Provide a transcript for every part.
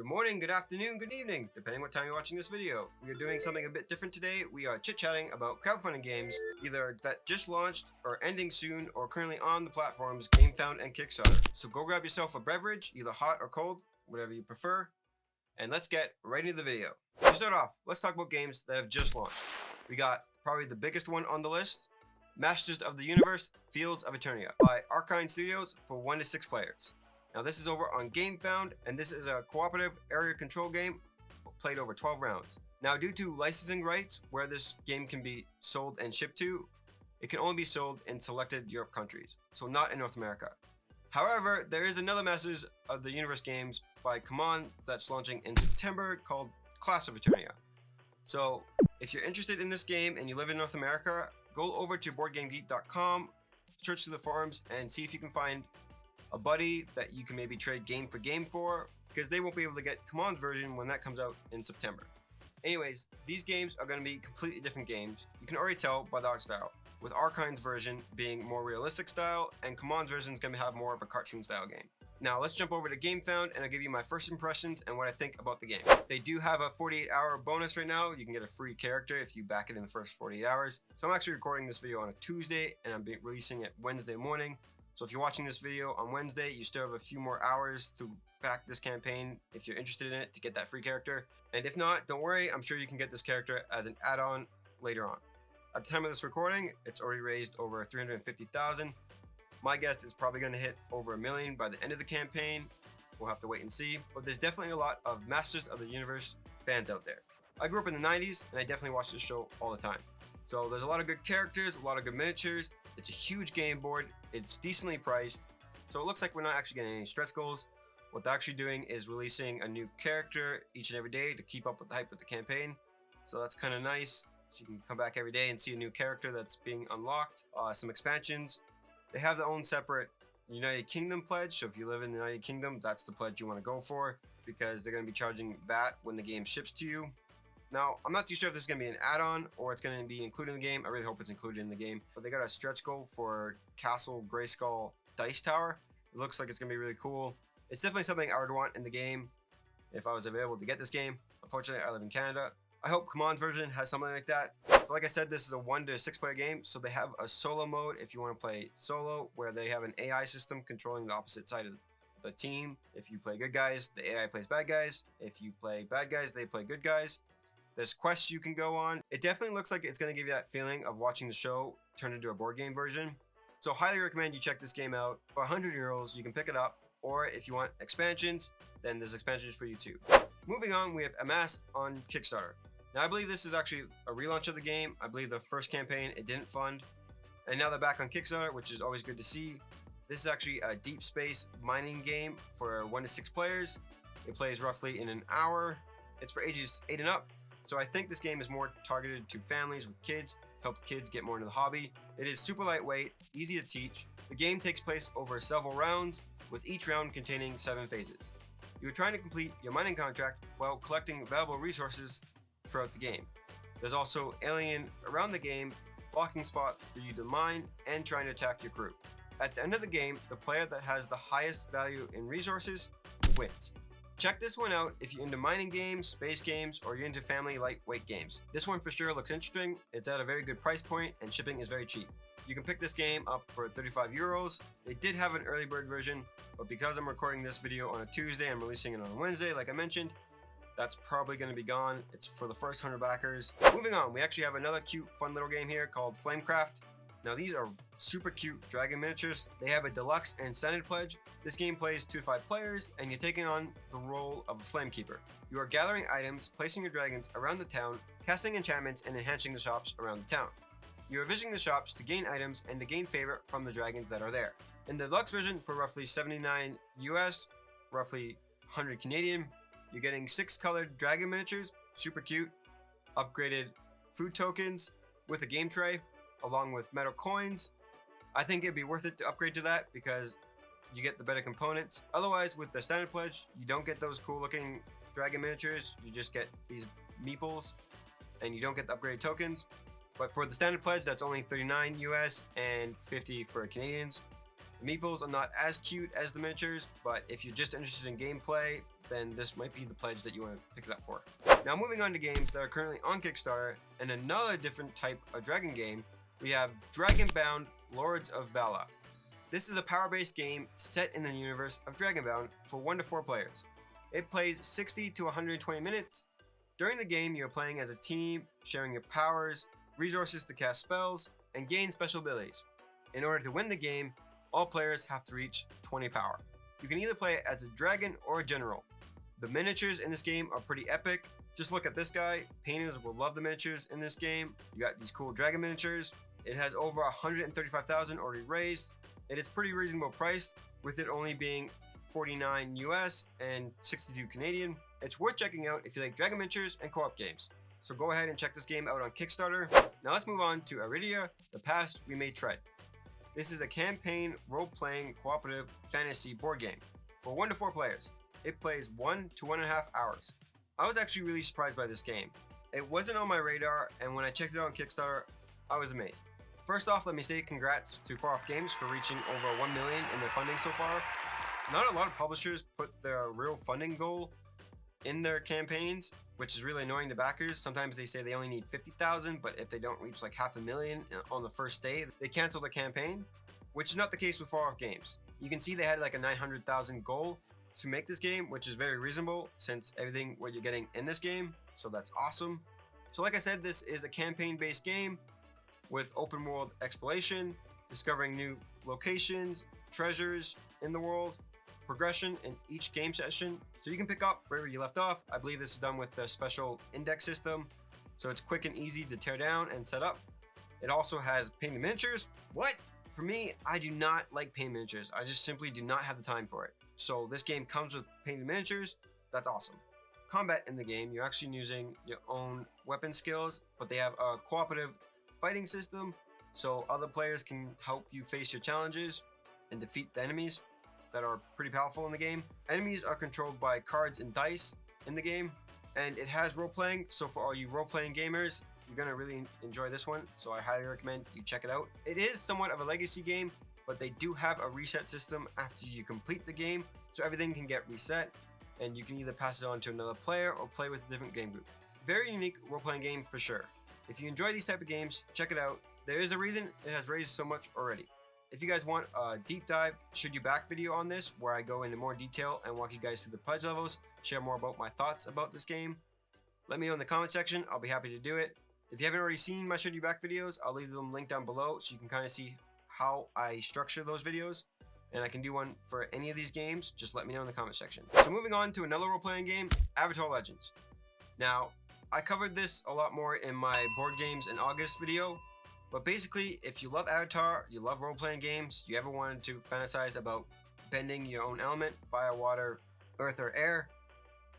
Good morning, good afternoon, good evening, depending what time you're watching this video. We are doing something a bit different today. We are chit-chatting about crowdfunding games, either that just launched or ending soon or currently on the platforms Gamefound and Kickstarter. So go grab yourself a beverage, either hot or cold, whatever you prefer, and let's get right into the video. To start off, let's talk about games that have just launched. We got probably the biggest one on the list, Masters of the Universe, Fields of Eternia by Arkane Studios for 1 to 6 players. Now this is over on Gamefound, and this is a cooperative area control game played over 12 rounds. Now due to licensing rights, where this game can be sold and shipped to, it can only be sold in selected Europe countries, so not in North America. However, there is another Masters of the Universe games by CMON that's launching in September called Clash of Eternia. So if you're interested in this game and you live in North America, go over to BoardGameGeek.com, search through the forums, and see if you can find a buddy that you can maybe trade game for game for, because they won't be able to get CMON's version when that comes out in September. Anyways, these games are going to be completely different games. You can already tell by the art style, with Arkane's version being more realistic style, and CMON's version is going to have more of a cartoon style game. Now let's jump over to Gamefound and I'll give you my first impressions and what I think about the game. They do have a 48-hour bonus right now. You can get a free character if you back it in the first 48 hours. So I'm actually recording this video on a Tuesday and I'm releasing it Wednesday morning. So if you're watching this video on Wednesday, you still have a few more hours to back this campaign if you're interested in it to get that free character. And if not, don't worry, I'm sure you can get this character as an add-on later on. At the time of this recording, it's already raised over 350,000. My guess is probably going to hit over 1 million by the end of the campaign. We'll have to wait and see. But there's definitely a lot of Masters of the Universe fans out there. I grew up in the 90s and I definitely watched this show all the time. So there's a lot of good characters, a lot of good miniatures. It's a huge game board. It's decently priced. So it looks like we're not actually getting any stretch goals. What they're actually doing is releasing a new character each and every day to keep up with the hype of the campaign. So that's kind of nice. So you can come back every day and see a new character that's being unlocked. Some expansions. They have their own separate United Kingdom pledge. So if you live in the United Kingdom, that's the pledge you want to go for, because they're going to be charging VAT when the game ships to you. Now, I'm not too sure if this is going to be an add-on or it's going to be included in the game. I really hope it's included in the game. But they got a stretch goal for Castle Grayskull Dice Tower. It looks like it's going to be really cool. It's definitely something I would want in the game if I was available to get this game. Unfortunately, I live in Canada. I hope CMON's version has something like that. So like I said, this is a 1 to 6 player game. So they have a solo mode if you want to play solo, where they have an AI system controlling the opposite side of the team. If you play good guys, the AI plays bad guys. If you play bad guys, they play good guys. There's quests you can go on. It definitely looks like it's going to give you that feeling of watching the show turn into a board game version. So highly recommend you check this game out. For €100, you can pick it up. Or if you want expansions, then there's expansions for you too. Moving on, we have AMass on Kickstarter. Now I believe this is actually a relaunch of the game. I believe the first campaign, it didn't fund. And now they're back on Kickstarter, which is always good to see. This is actually a deep space mining game for 1 to 6 players. It plays roughly in an hour. It's for ages 8 and up. So I think this game is more targeted to families with kids, to help the kids get more into the hobby. It is super lightweight, easy to teach. The game takes place over several rounds, with each round containing 7 phases. You are trying to complete your mining contract while collecting valuable resources throughout the game. There's also alien around the game, blocking spots for you to mine and trying to attack your crew. At the end of the game, the player that has the highest value in resources wins. Check this one out if you're into mining games, space games, or you're into family lightweight games. This one for sure looks interesting. It's at a very good price point and shipping is very cheap. You can pick this game up for €35. They did have an early bird version, but because I'm recording this video on a Tuesday, I'm releasing it on a Wednesday, like I mentioned. That's probably going to be gone. It's for the first 100 backers. Moving on, we actually have another cute, fun little game here called Flamecraft. Now these are super cute dragon miniatures. They have a deluxe and standard pledge. This game plays 2 to 5 players, and you're taking on the role of a flamekeeper. You are gathering items, placing your dragons around the town, casting enchantments, and enhancing the shops around the town. You are visiting the shops to gain items and to gain favor from the dragons that are there. In the deluxe version, for roughly $79 US, roughly 100 Canadian, you're getting 6 colored dragon miniatures, super cute, upgraded food tokens with a game tray, along with metal coins. I think it'd be worth it to upgrade to that because you get the better components. Otherwise, with the standard pledge, you don't get those cool looking dragon miniatures. You just get these meeples and you don't get the upgraded tokens. But for the standard pledge, that's only $39 US and 50 for Canadians. The meeples are not as cute as the miniatures, but if you're just interested in gameplay, then this might be the pledge that you want to pick it up for. Now moving on to games that are currently on Kickstarter, and another different type of dragon game, we have Dragonbond Lords of Vaala. This is a power-based game set in the universe of Dragonbond for 1 to 4 players. It plays 60 to 120 minutes. During the game, you're playing as a team, sharing your powers, resources to cast spells, and gain special abilities. In order to win the game, all players have to reach 20 power. You can either play as a dragon or a general. The miniatures in this game are pretty epic. Just look at this guy. Painters will love the miniatures in this game. You got these cool dragon miniatures. It has over 135,000 already raised. It is pretty reasonable priced, with it only being 49 US and 62 Canadian. It's worth checking out if you like dragon miniatures and co-op games. So go ahead and check this game out on Kickstarter. Now let's move on to Arydia, The Past We May Tread. This is a campaign role-playing cooperative fantasy board game for 1 to 4 players. It plays 1 to 1.5 hours. I was actually really surprised by this game. It wasn't on my radar, and when I checked it out on Kickstarter, I was amazed. First off, let me say congrats to Far Off Games for reaching over 1 million in their funding so far. Not a lot of publishers put their real funding goal in their campaigns, which is really annoying to backers. Sometimes they say they only need 50,000, but if they don't reach like 500,000 on the first day, they cancel the campaign, which is not the case with Far Off Games. You can see they had like a 900,000 goal to make this game, which is very reasonable since everything what you're getting in this game, so that's awesome. So like I said, this is a campaign-based game with open world exploration, discovering new locations, treasures in the world, progression in each game session, so you can pick up wherever you left off. I believe this is done with the special index system, so it's quick and easy to tear down and set up. It also has painted miniatures. What? For me, I do not like painted miniatures. I just simply do not have the time for it. So this game comes with painted miniatures. That's awesome. Combat in the game, you're actually using your own weapon skills, but they have a cooperative fighting system, so other players can help you face your challenges and defeat the enemies that are pretty powerful in the game. Enemies are controlled by cards and dice in the game, and it has role-playing, so for all you role-playing gamers, you're gonna really enjoy this one, so I highly recommend you check it out. It is somewhat of a legacy game, but they do have a reset system after you complete the game, so everything can get reset, and you can either pass it on to another player or play with a different game group. Very unique role-playing game for sure. If you enjoy these type of games, check it out. There is a reason it has raised so much already. If you guys want a deep dive should you back video on this, where I go into more detail and walk you guys through the pledge levels, share more about my thoughts about this game, let me know in the comment section. I'll be happy to do it. If you haven't already seen my should you back videos, I'll leave them linked down below so you can kind of see how I structure those videos, and I can do one for any of these games. Just let me know in the comment section. So moving on to another role-playing game, Avatar Legends. Now, I covered this a lot more in my board games in August video, but basically, if you love Avatar, you love role-playing games, you ever wanted to fantasize about bending your own element, fire, water, earth, or air,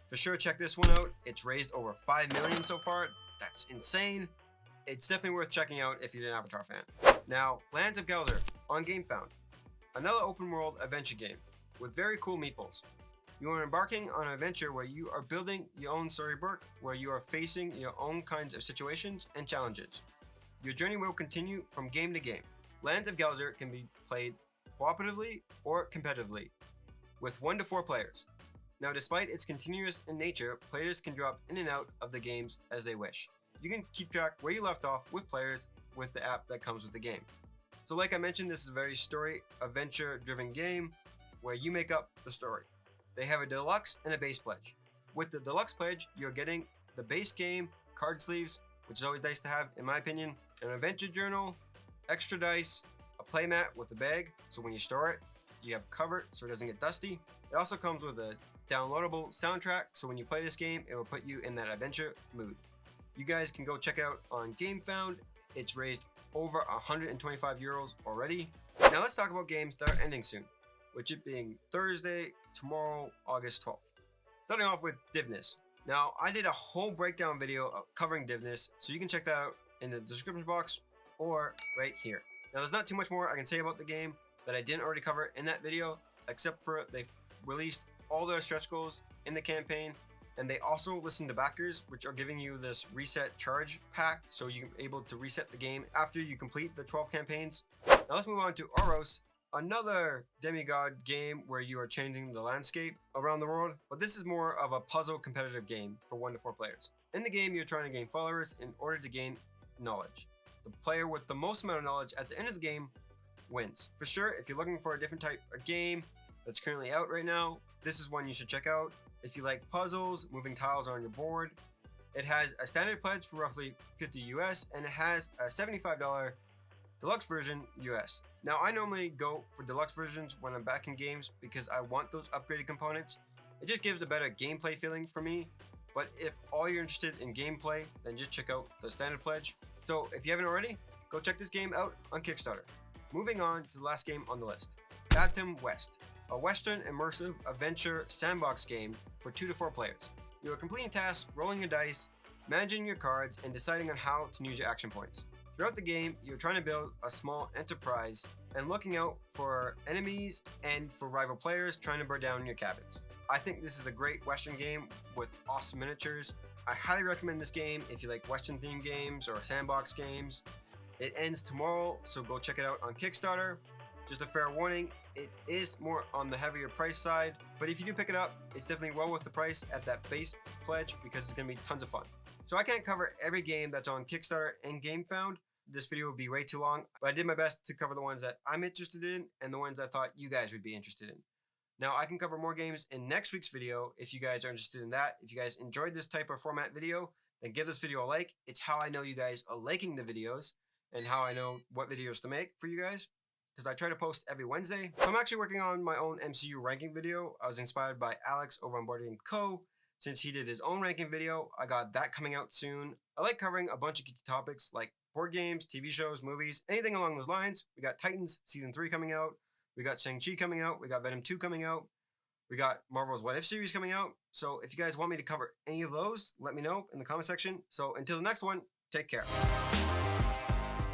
for sure check this one out. It's raised over 5 million so far. That's insane. It's definitely worth checking out if you're an Avatar fan. Now, Lands of Galzyr on Gamefound. Another open world adventure game with very cool meeples. You are embarking on an adventure where you are building your own storybook, where you are facing your own kinds of situations and challenges. Your journey will continue from game to game. Lands of Galzyr can be played cooperatively or competitively, with 1 to 4 players. Now, despite its continuous in nature, players can drop in and out of the games as they wish. You can keep track where you left off with players with the app that comes with the game. So like I mentioned, this is a very story adventure driven game where you make up the story. They have a deluxe and a base pledge. With the deluxe pledge, you're getting the base game, card sleeves, which is always nice to have in my opinion, an adventure journal, extra dice, a playmat with a bag, so when you store it, you have cover so it doesn't get dusty. It also comes with a downloadable soundtrack, so when you play this game, it will put you in that adventure mood. You guys can go check out on Gamefound. It's raised over 125 euros already. Now let's talk about games that are ending soon, which it being Thursday, tomorrow, August 12th. Starting off with Divinus. Now, I did a whole breakdown video covering Divinus, so you can check that out in the description box or right here. Now, there's not too much more I can say about the game that I didn't already cover in that video, except for they released all their stretch goals in the campaign, and they also listen to backers, which are giving you this reset charge pack, so you're able to reset the game after you complete the 12 campaigns. Now let's move on to Oros another demigod game where you are changing the landscape around the world, but this is more of a puzzle competitive game for 1 to 4 players. In the game, you're trying to gain followers in order to gain knowledge. The player with the most amount of knowledge at the end of the game wins. For sure, if you're looking for a different type of game that's currently out right now, this is one you should check out. If you like puzzles, moving tiles on your board, it has a standard pledge for roughly $50 US, and it has a $75 deluxe version US. Now, I normally go for deluxe versions when I'm back in games because I want those upgraded components. It just gives a better gameplay feeling for me. But if all you're interested in gameplay, then just check out the standard pledge. So if you haven't already, go check this game out on Kickstarter. Moving on to the last game on the list, Bantam West, a Western immersive adventure sandbox game for 2 to 4 players. You are completing tasks, rolling your dice, managing your cards, and deciding on how to use your action points. Throughout the game, you're trying to build a small enterprise and looking out for enemies and for rival players trying to burn down your cabins. I think this is a great Western game with awesome miniatures. I highly recommend this game if you like Western themed games or sandbox games. It ends tomorrow, so go check it out on Kickstarter. Just a fair warning, it is more on the heavier price side, but if you do pick it up, it's definitely well worth the price at that base pledge because it's going to be tons of fun. So I can't cover every game that's on Kickstarter and Gamefound. This video would be way too long, but I did my best to cover the ones that I'm interested in and the ones I thought you guys would be interested in. Now, I can cover more games in next week's video if you guys are interested in that. If you guys enjoyed this type of format video, then give this video a like. It's how I know you guys are liking the videos and how I know what videos to make for you guys, because I try to post every Wednesday. So I'm actually working on my own MCU ranking video. I was inspired by Alex over on Board Game Co. Since he did his own ranking video, I got that coming out soon. I like covering a bunch of geeky topics like board games, TV shows, movies, anything along those lines. We got Titans Season 3 coming out. We got Shang-Chi coming out. We got Venom 2 coming out. We got Marvel's What If series coming out. So if you guys want me to cover any of those, let me know in the comment section. So until the next one, take care.